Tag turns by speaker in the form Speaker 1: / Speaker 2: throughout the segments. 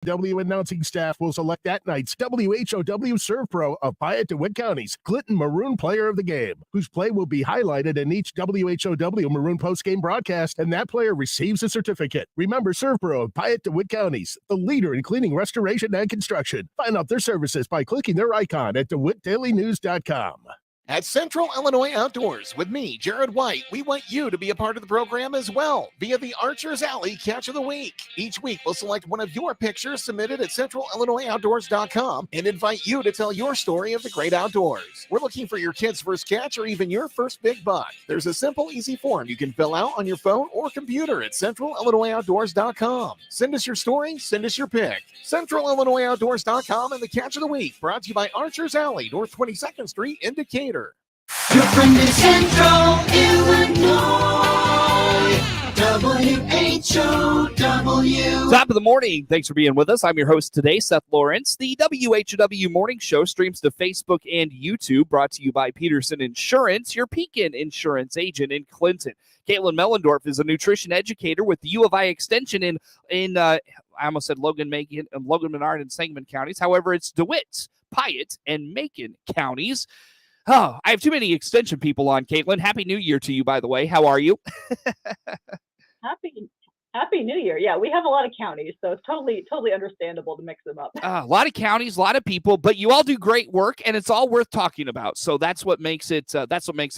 Speaker 1: W announcing staff will select that night's WHOW Serve Pro of Piatt DeWitt County's Clinton Maroon Player of the Game, whose play will be highlighted in each WHOW Maroon postgame broadcast, and that player receives a certificate. Remember, Serve Pro of Piatt DeWitt County's the leader in cleaning, restoration, and construction. Find out their services by clicking their icon at DeWittDailyNews.com.
Speaker 2: At Central Illinois Outdoors, with me, Jared White, we want you to be a part of the program as well via the Archer's Alley Catch of the Week. Each week, we'll select one of your pictures submitted at CentralIllinoisOutdoors.com and invite you to tell your story of the great outdoors. We're looking for your kid's first catch or even your first big buck. There's a simple, easy form you can fill out on your phone or computer at CentralIllinoisOutdoors.com. Send us your story, send us your pic. CentralIllinoisOutdoors.com and the Catch of the Week, brought to you by Archer's Alley, North 22nd Street in Decatur.
Speaker 3: Your friend is Central Illinois, WHOW.
Speaker 4: Top of the morning. Thanks for being with us. I'm your host today, Seth Lawrence. The WHOW Morning Show streams to Facebook and YouTube, brought to you by Peterson Insurance, your Pekin insurance agent in Clinton. Caitlin Mellendorf is a nutrition educator with the U of I Extension in I almost said Logan, Menard, and Sangamon counties. However, it's DeWitt, Piatt, and Macon counties. Oh, I have too many extension people on, Caitlin. Happy New Year to you, by the way. How are you?
Speaker 5: Happy New Year. Yeah, we have a lot of counties, so it's totally understandable to mix them up.
Speaker 4: A lot of counties, a lot of people, but you all do great work, and it's all worth talking about. So that's what makes it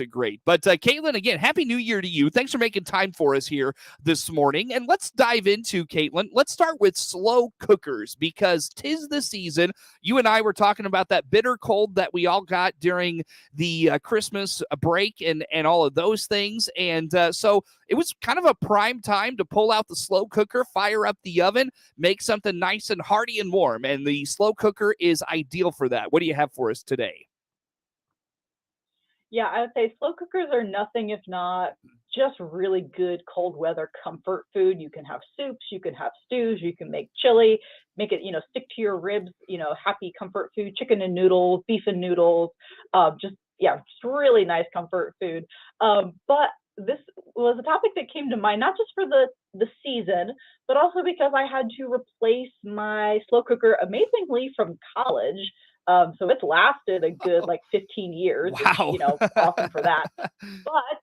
Speaker 4: great. But Caitlin, again, Happy New Year to you. Thanks for making time for us here this morning. And let's dive into, Caitlin, let's start with slow cookers, because 'tis the season. You and I were talking about that bitter cold that we all got during the Christmas break and all of those things. And so it was kind of a prime time to pull out the slow cooker, fire up the oven, make something nice and hearty and warm. And the slow cooker is ideal for that. What do you have for us today?
Speaker 5: Yeah, I would say slow cookers are nothing if not just really good cold weather comfort food. You can have soups, you can have stews, you can make chili, make it, stick to your ribs, happy comfort food, chicken and noodles, beef and noodles, just really nice comfort food. But this was a topic that came to mind, not just for the season, but also because I had to replace my slow cooker amazingly from college. So it's lasted a good 15 years.
Speaker 4: Wow.
Speaker 5: Which, awesome for that. But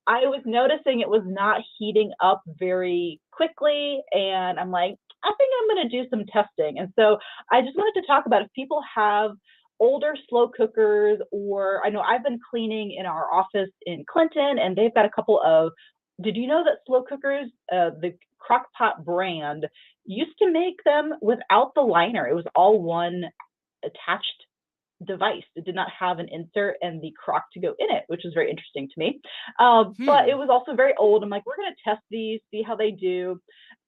Speaker 5: I was noticing it was not heating up very quickly. And I'm like, I think I'm going to do some testing. And so I just wanted to talk about if people have older slow cookers, or I know I've been cleaning in our office in Clinton, and they've got a couple of, did you know that slow cookers, the Crock-Pot brand, used to make them without the liner? It was all one attached device. It did not have an insert and the crock to go in it, which was very interesting to me. But it was also very old. I'm like, we're going to test these, see how they do.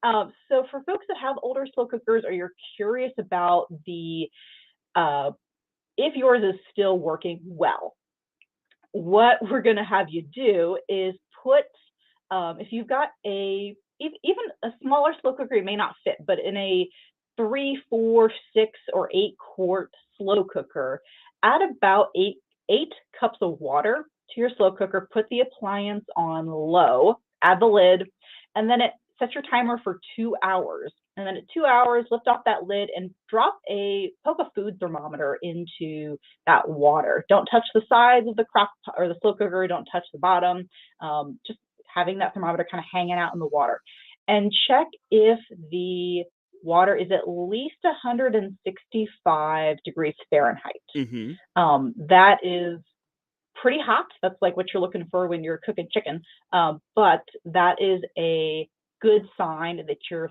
Speaker 5: So for folks that have older slow cookers, or you're curious about the if yours is still working well, what we're going to have you do is put, if you've got even a smaller slow cooker, it may not fit, but in a 3, 4, 6, or 8 quart slow cooker, add about 8 cups of water to your slow cooker, put the appliance on low, add the lid, and then set your timer for 2 hours. And then at 2 hours, lift off that lid and poke a food thermometer into that water. Don't touch the sides of the crock pot or the slow cooker. Don't touch the bottom. Just having that thermometer kind of hanging out in the water. And check if the water is at least 165 degrees Fahrenheit.
Speaker 4: Mm-hmm.
Speaker 5: That is pretty hot. That's like what you're looking for when you're cooking chicken. But that is a good sign that your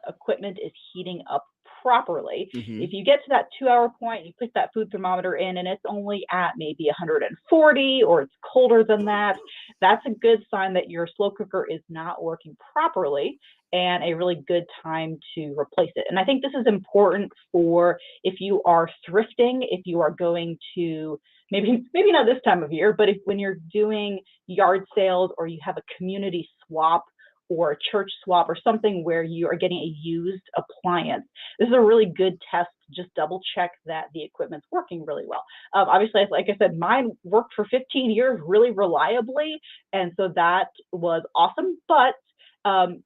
Speaker 5: equipment is heating up properly.
Speaker 4: Mm-hmm.
Speaker 5: If you get to that 2 hour point, you put that food thermometer in and it's only at maybe 140 or it's colder than that, that's a good sign that your slow cooker is not working properly and a really good time to replace it. And I think this is important for if you are thrifting, if you are going to maybe not this time of year, but when you're doing yard sales or you have a community swap or a church swap or something where you are getting a used appliance. This is a really good test to just double check that the equipment's working really well. Obviously, like I said, mine worked for 15 years really reliably, and so that was awesome. But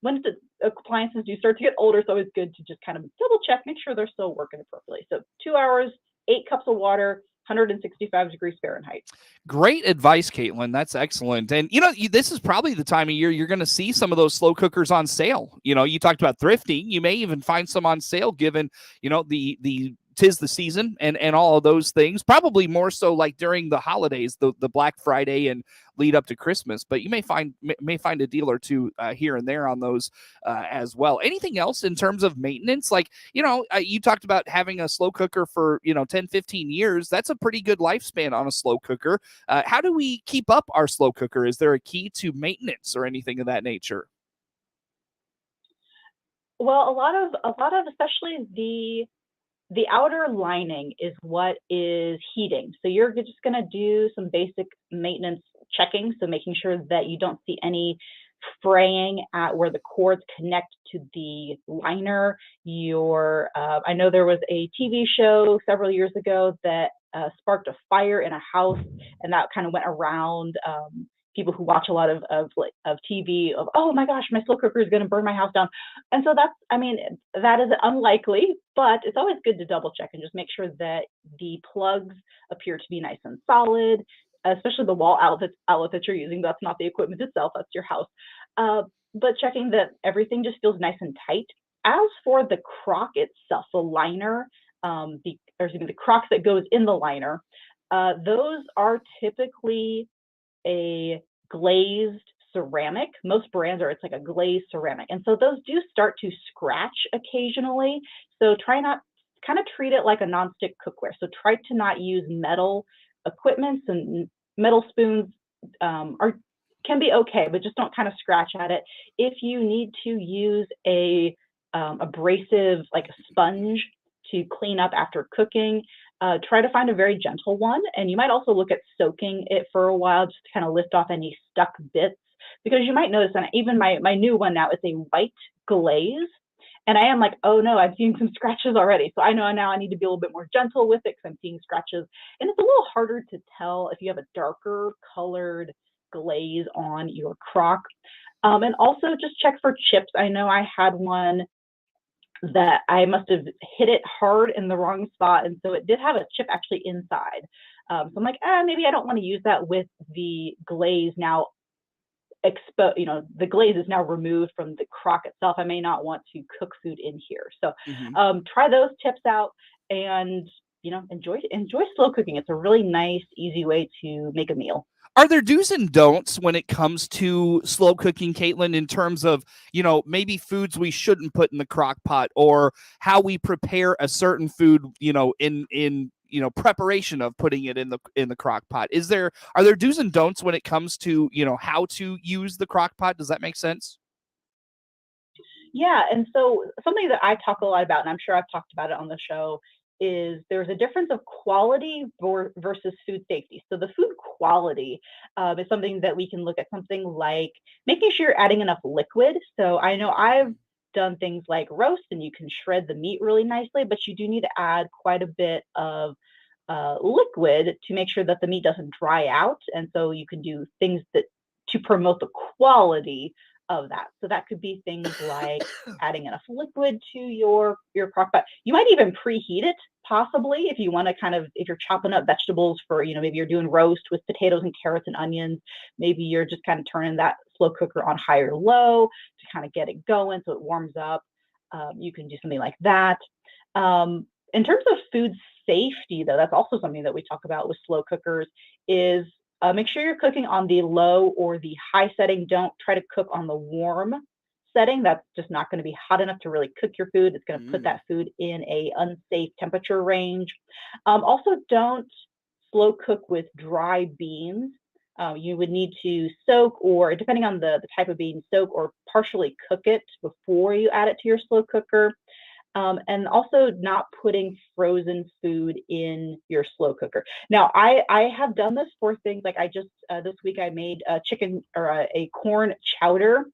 Speaker 5: when appliances do start to get older, so it's good to just kind of double check, make sure they're still working appropriately. So 2 hours, 8 cups of water, 165 degrees Fahrenheit.
Speaker 4: Great advice, Caitlin. That's excellent. And, this is probably the time of year you're going to see some of those slow cookers on sale. You talked about thrifting. You may even find some on sale given, the 'tis the season and all of those things, probably more so like during the holidays, the Black Friday and lead up to Christmas, but you may find a deal or two here and there on those as well. Anything else in terms of maintenance? Like, you talked about having a slow cooker for, 10, 15 years. That's a pretty good lifespan on a slow cooker. How do we keep up our slow cooker? Is there a key to maintenance or anything of that nature?
Speaker 5: Well, a lot of especially the outer lining is what is heating. So you're just going to do some basic maintenance checking. So making sure that you don't see any fraying at where the cords connect to the liner. I know there was a TV show several years ago that sparked a fire in a house, and that kind of went around. People who watch a lot of TV of, oh my gosh, my slow cooker is going to burn my house down. And so that is unlikely, but it's always good to double check and just make sure that the plugs appear to be nice and solid, especially the wall outlet that you're using. That's not the equipment itself, that's your house. But checking that everything just feels nice and tight. As for the crock itself, the liner, the crock that goes in the liner, those are typically a glazed ceramic. Most brands it's like a glazed ceramic. And so those do start to scratch occasionally. So try not, kind of treat it like a nonstick cookware. So try to not use metal equipments, and metal spoons can be okay, but just don't kind of scratch at it. If you need to use a abrasive, like a sponge, to clean up after cooking, try to find a very gentle one. And you might also look at soaking it for a while just to kind of lift off any stuck bits, because you might notice, and even my new one now is a white glaze, and I am like, oh no, I'm seeing some scratches already. So I know now I need to be a little bit more gentle with it because I'm seeing scratches. And it's a little harder to tell if you have a darker colored glaze on your crock. And also just check for chips. I know I had one that I must have hit it hard in the wrong spot, and so it did have a chip actually inside. So I'm like, maybe I don't want to use that with the glaze now the glaze is now removed from the crock itself. I may not want to cook food in here. So try those tips out, and enjoy slow cooking. It's a really nice, easy way to make a meal.
Speaker 4: Are there do's and don'ts when it comes to slow cooking, Caitlin, in terms of, maybe foods we shouldn't put in the crock pot, or how we prepare a certain food, in preparation of putting it in the crock pot? Are there do's and don'ts when it comes to, how to use the crock pot? Does that make sense?
Speaker 5: Yeah. And so something that I talk a lot about, and I'm sure I've talked about it on the show, is there's a difference of quality versus food safety. So the food quality is something that we can look at, something like making sure you're adding enough liquid. So I know I've done things like roast, and you can shred the meat really nicely, but you do need to add quite a bit of liquid to make sure that the meat doesn't dry out. And so you can do things to promote the quality of that. So that could be things like adding enough liquid to your crock pot. You might even preheat it, possibly, if you want to if you're chopping up vegetables for, maybe you're doing roast with potatoes and carrots and onions. Maybe you're just kind of turning that slow cooker on high or low to kind of get it going so it warms up. You can do something like that. In terms of food safety, though, that's also something that we talk about with slow cookers is make sure you're cooking on the low or the high setting. Don't try to cook on the warm setting. That's just not going to be hot enough to really cook your food. It's going to put that food in a unsafe temperature range. Also, don't slow cook with dry beans. You would need to soak, or depending on the type of bean, soak or partially cook it before you add it to your slow cooker. And also not putting frozen food in your slow cooker. Now, I have done this for things like this week I made a chicken or a corn chowder,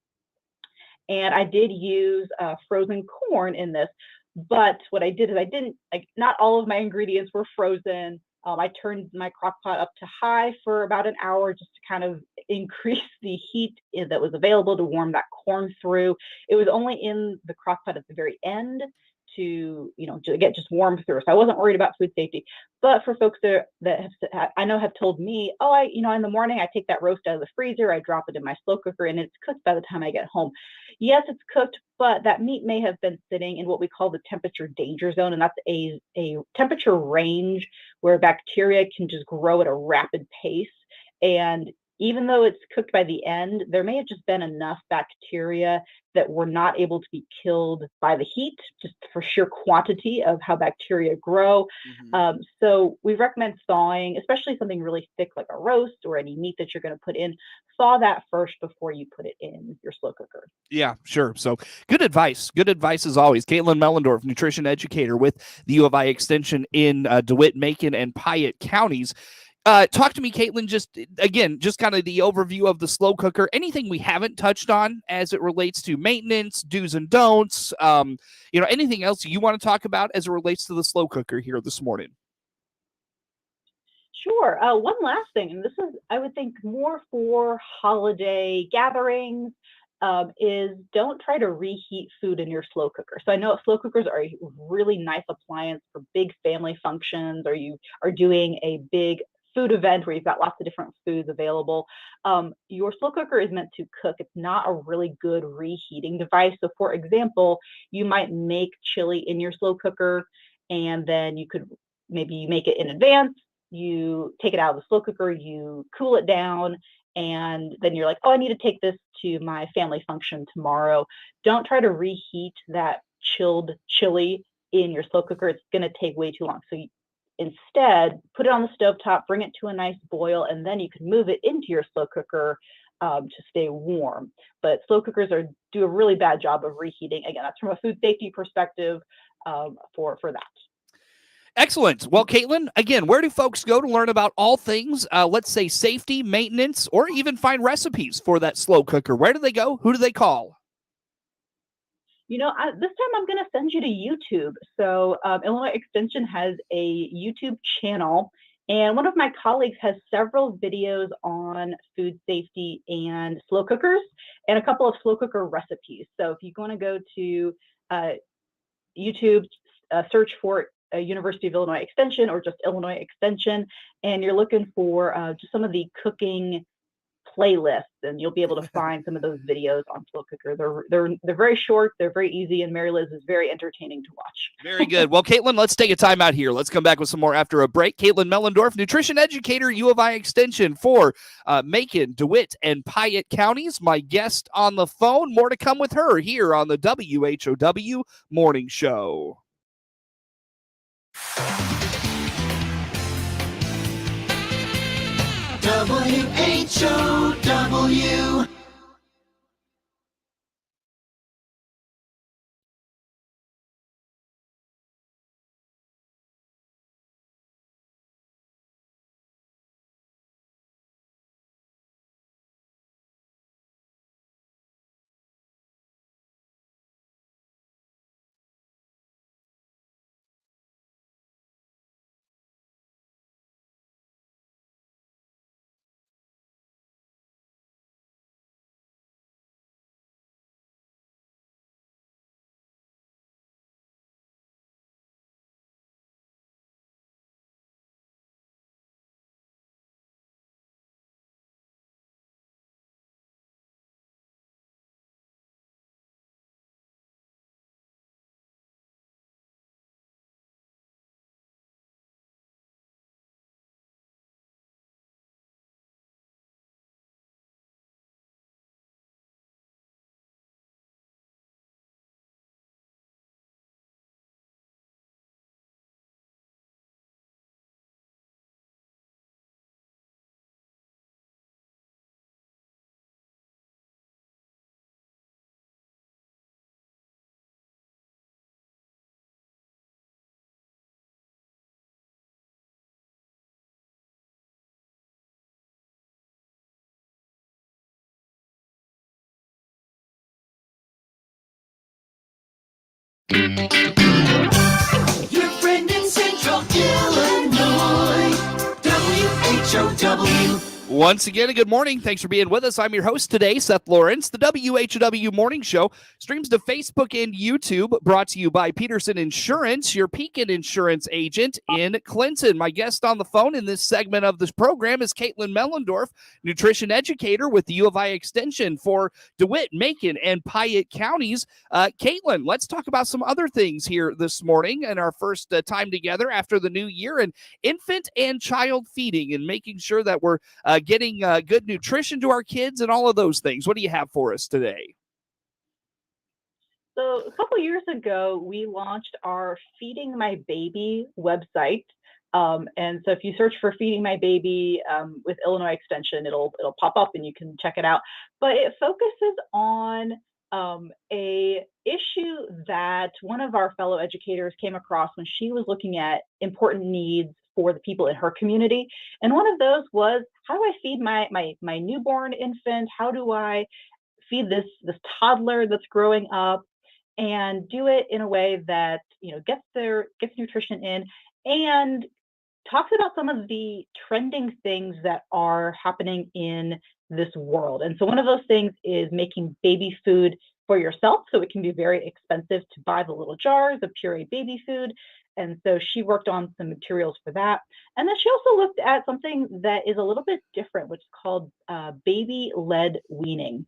Speaker 5: and I did use frozen corn in this. But what I did is not all of my ingredients were frozen. I turned my crock pot up to high for about an hour just to kind of increase the heat that was available to warm that corn through. It was only in the crock pot at the very end to get just warm through. So I wasn't worried about food safety. But for folks that have told me, in the morning I take that roast out of the freezer, I drop it in my slow cooker, and it's cooked by the time I get home. Yes, it's cooked, but that meat may have been sitting in what we call the temperature danger zone, and that's a temperature range where bacteria can just grow at a rapid pace. And even though it's cooked by the end, there may have just been enough bacteria that were not able to be killed by the heat, just for sheer quantity of how bacteria grow. So we recommend thawing, especially something really thick like a roast or any meat that you're going to put in. Thaw that first before you put it in your slow cooker.
Speaker 4: Yeah, sure. So good advice. Good advice as always. Caitlin Mellendorf, nutrition educator with the U of I Extension in DeWitt, Macon, and Piatt counties. Talk to me, Caitlin, just kind of the overview of the slow cooker. Anything we haven't touched on as it relates to maintenance, do's and don'ts, anything else you want to talk about as it relates to the slow cooker here this morning?
Speaker 5: Sure. One last thing, and this is, I would think, more for holiday gatherings, is don't try to reheat food in your slow cooker. So I know slow cookers are a really nice appliance for big family functions, or you are doing a big food event where you've got lots of different foods available. Your slow cooker is meant to cook. It's not a really good reheating device. So for example, you might make chili in your slow cooker, and then you make it in advance. You take it out of the slow cooker, you cool it down, and then you're like, oh, I need to take this to my family function tomorrow. Don't try to reheat that chilled chili in your slow cooker. It's going to take way too long. So instead, put it on the stovetop, bring it to a nice boil, and then you can move it into your slow cooker to stay warm. But slow cookers do a really bad job of reheating. Again, that's from a food safety perspective for that.
Speaker 4: Excellent. Well, Caitlin, again, where do folks go to learn about all things, let's say safety, maintenance, or even find recipes for that slow cooker? Where do they go? Who do they call?
Speaker 5: This time I'm going to send you to YouTube. So Illinois Extension has a YouTube channel, and one of my colleagues has several videos on food safety and slow cookers, and a couple of slow cooker recipes. So if you're going to go to YouTube, search for University of Illinois Extension or just Illinois Extension, and you're looking for just some of the cooking playlists, and you'll be able to find some of those videos on slow cooker. They're very short, they're very easy, and Mary Liz is very entertaining to watch.
Speaker 4: Very good. Well, Caitlin, let's take a time out here. Let's come back with some more after a break. Caitlin Mellendorf, nutrition educator, U of I Extension for Macon, DeWitt, and Piatt counties. My guest on the phone. More to come with her here on the WHOW Morning Show.
Speaker 3: WHOW. Your friend in Central Illinois.
Speaker 4: Once again, a good morning. Thanks for being with us. I'm your host today, Seth Lawrence. The WHOW Morning Show streams to Facebook and YouTube, brought to you by Peterson Insurance, your Pekin Insurance agent in Clinton. My guest on the phone in this segment of this program is Caitlin Mellendorf, nutrition educator with the U of I Extension for DeWitt, Macon, and Piatt counties. Caitlin, let's talk about some other things here this morning and our first time together after the new year, and infant and child feeding and making sure that we're getting good nutrition to our kids and all of those things. What do you have for us today?
Speaker 5: So a couple years ago, we launched our Feeding My Baby website. And so if you search for Feeding My Baby with Illinois Extension, it'll pop up and you can check it out. But it focuses on a issue that one of our fellow educators came across when she was looking at important needs for the people in her community. And one of those was, how do I feed my newborn infant? How do I feed this toddler that's growing up, and do it in a way that, you know, gets nutrition in, and talks about some of the trending things that are happening in this world. And so one of those things is making baby food for yourself. So it can be very expensive to buy the little jars of pureed baby food. And so she worked on some materials for that. And then she also looked at something that is a little bit different, which is called baby-led weaning.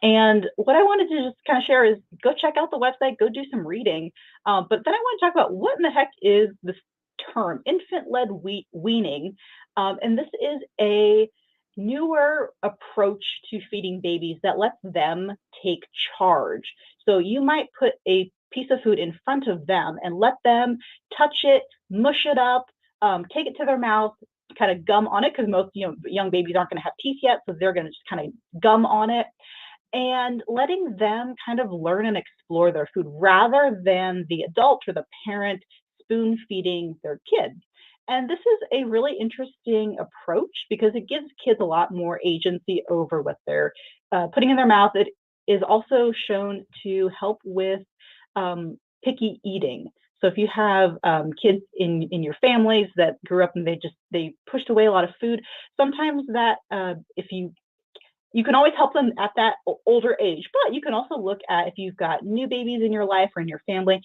Speaker 5: And what I wanted to just kind of share is go check out the website, go do some reading. But then I want to talk about what in the heck is this term, infant-led weaning. And this is a newer approach to feeding babies that lets them take charge. So you might put a piece of food in front of them and let them touch it, mush it up, take it to their mouth, kind of gum on it, because most young babies aren't going to have teeth yet, so they're going to just kind of gum on it, and letting them kind of learn and explore their food rather than the adult or the parent spoon feeding their kid. And this is a really interesting approach because it gives kids a lot more agency over what they're putting in their mouth. It is also shown to help with picky eating. So if you have kids in your families that grew up and they pushed away a lot of food, sometimes that if you can always help them at that older age, but you can also look at, if you've got new babies in your life or in your family,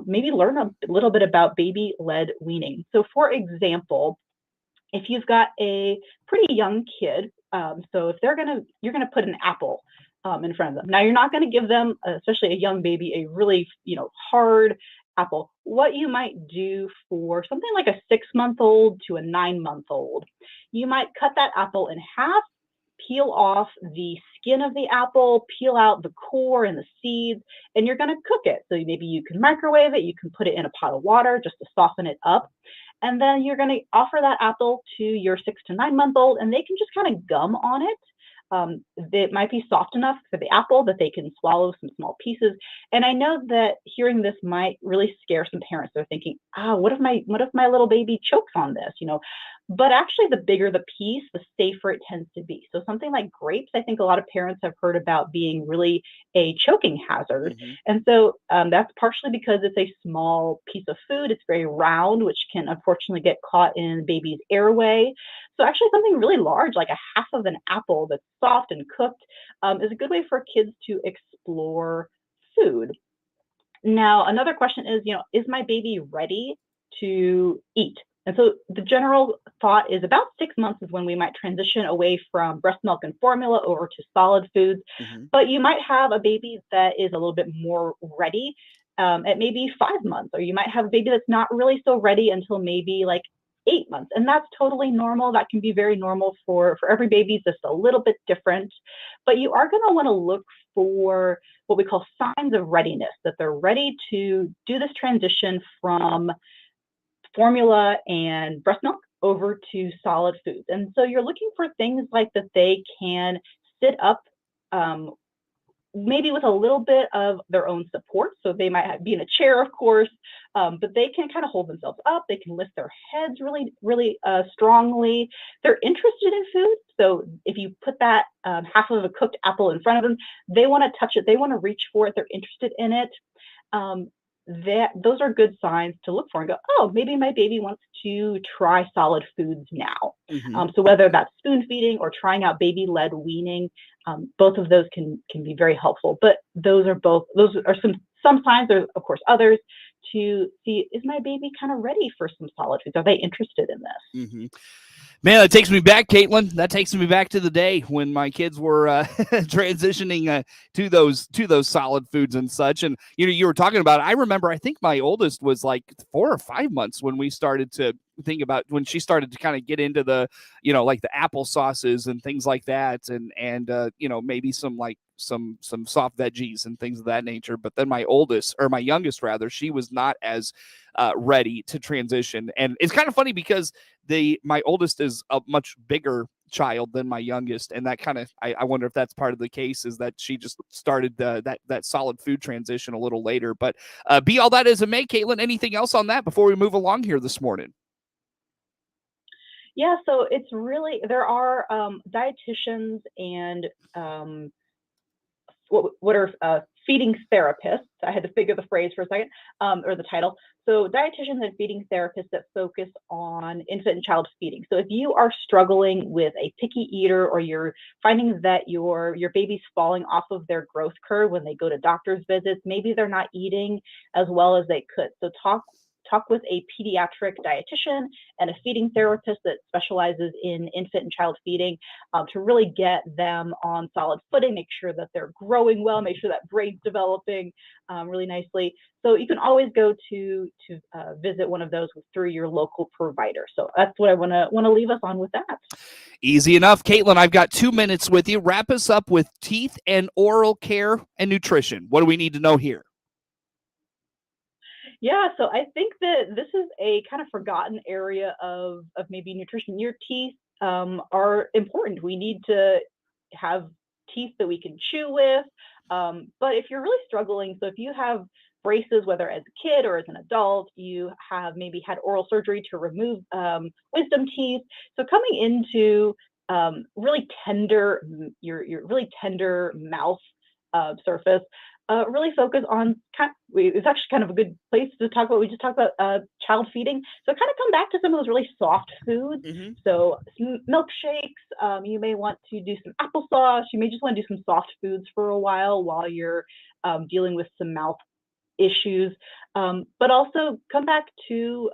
Speaker 5: maybe learn a little bit about baby-led weaning. So for example, if you've got a pretty young kid, so if you're gonna put an apple in front of them. Now you're not gonna give them, especially a young baby, a really hard apple. What you might do for something like a 6-month-old to a 9-month-old, you might cut that apple in half, peel off the skin of the apple, peel out the core and the seeds, and you're going to cook it. So maybe you can microwave it, you can put it in a pot of water just to soften it up. And then you're going to offer that apple to your 6 to 9-month-old, and they can just kind of gum on it. It might be soft enough for the apple that they can swallow some small pieces. And I know that hearing this might really scare some parents. They're thinking, what if my little baby chokes on this? But actually, the bigger the piece, the safer it tends to be. So something like grapes, I think a lot of parents have heard about being really a choking hazard.
Speaker 4: Mm-hmm.
Speaker 5: And so that's partially because it's a small piece of food. It's very round, which can unfortunately get caught in the baby's airway. So actually something really large, like a half of an apple that's soft and cooked, is a good way for kids to explore food. Now, another question is my baby ready to eat? And so the general thought is about 6 months is when we might transition away from breast milk and formula over to solid foods.
Speaker 4: Mm-hmm.
Speaker 5: But you might have a baby that is a little bit more ready at maybe 5 months, or you might have a baby that's not really so ready until maybe like 8 months. And that's totally normal. That can be very normal for every baby. It's just a little bit different. But you are going to want to look for what we call signs of readiness, that they're ready to do this transition from formula and breast milk over to solid foods. And so you're looking for things like that they can sit up, maybe with a little bit of their own support. So they might be in a chair, of course, but they can kind of hold themselves up. They can lift their heads really, really strongly. They're interested in food. So if you put that half of a cooked apple in front of them, they want to touch it. They want to reach for it. They're interested in it. those are good signs to look for and go, oh, maybe my baby wants to try solid foods now. So whether that's spoon feeding or trying out baby-led weaning, both of those can be very helpful. But those are some signs. There's of course others to see, is my baby kind of ready for some solid foods? Are they interested in this?
Speaker 4: Man, that takes me back, Caitlin. That takes me back to the day when my kids were transitioning to those solid foods and such. And you were talking about it. I remember, I think my oldest was like 4 or 5 months when we started to think about, when she started to kind of get into the, like the apple sauces and things like that, and maybe some soft veggies and things of that nature. But then my youngest rather, she was not as ready to transition. And it's kind of funny because my oldest is a much bigger child than my youngest, and that kind of, I wonder if that's part of the case, is that she just started that solid food transition a little later. But be all that as it may, Caitlin, anything else on that before we move along here this morning?
Speaker 5: Yeah, so it's really, there are dietitians and what are feeding therapists. I had to figure the phrase for a second, or the title. So dietitians and feeding therapists that focus on infant and child feeding. So if you are struggling with a picky eater, or you're finding that your baby's falling off of their growth curve when they go to doctor's visits, maybe they're not eating as well as they could. So talk with a pediatric dietitian and a feeding therapist that specializes in infant and child feeding, to really get them on solid footing, make sure that they're growing well, make sure that brain's developing really nicely. So you can always go to visit one of those through your local provider. So that's what I want to leave us on with that.
Speaker 4: Easy enough. Caitlin, I've got 2 minutes with you. Wrap us up with teeth and oral care and nutrition. What do we need to know here?
Speaker 5: Yeah, so I think that this is a kind of forgotten area of maybe nutrition. Your teeth are important. We need to have teeth that we can chew with. But if you're really struggling, so if you have braces, whether as a kid or as an adult, you have maybe had oral surgery to remove wisdom teeth. So coming into really tender, your really tender mouth surface, really focus on, it's actually kind of a good place to talk about, we just talked about child feeding. So kind of come back to some of those really soft foods. So some milkshakes, you may want to do some applesauce, you may just want to do some soft foods for a while you're dealing with some mouth issues, but also come back to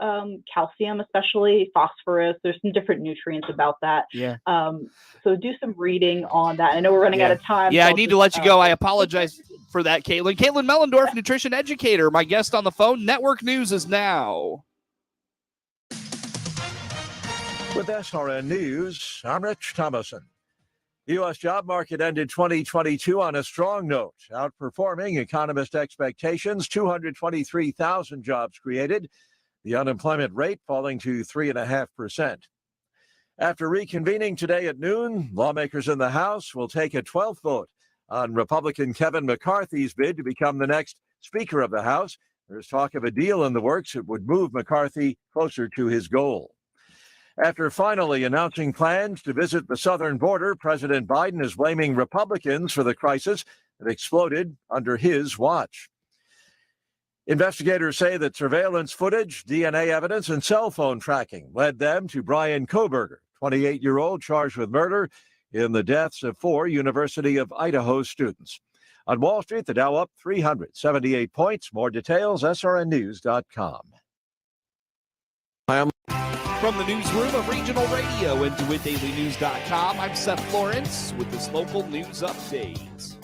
Speaker 5: calcium, especially phosphorus. There's some different nutrients about that. So do some reading on that. I know we're running out of time.
Speaker 4: Yeah,
Speaker 5: so
Speaker 4: I need to let you go. I apologize for that, Caitlin. Caitlin Mellendorf, nutrition educator, my guest on the phone. Network News is now.
Speaker 6: With SRN News, I'm Rich Thomason. The U.S. job market ended 2022 on a strong note, outperforming economist expectations. 223,000 jobs created, the unemployment rate falling to 3.5%. After reconvening today at noon, lawmakers in the House will take a 12th vote on Republican Kevin McCarthy's bid to become the next Speaker of the House. There's talk of a deal in the works that would move McCarthy closer to his goal. After finally announcing plans to visit the southern border, President Biden is blaming Republicans for the crisis that exploded under his watch. Investigators say that surveillance footage, DNA evidence, and cell phone tracking led them to Brian Kohberger, 28-year-old charged with murder in the deaths of 4 University of Idaho students. On Wall Street, the Dow up 378 points. More details, srnnews.com.
Speaker 4: From the newsroom of Regional Radio and DeWittDailyNews.com, I'm Seth Lawrence with this local news update.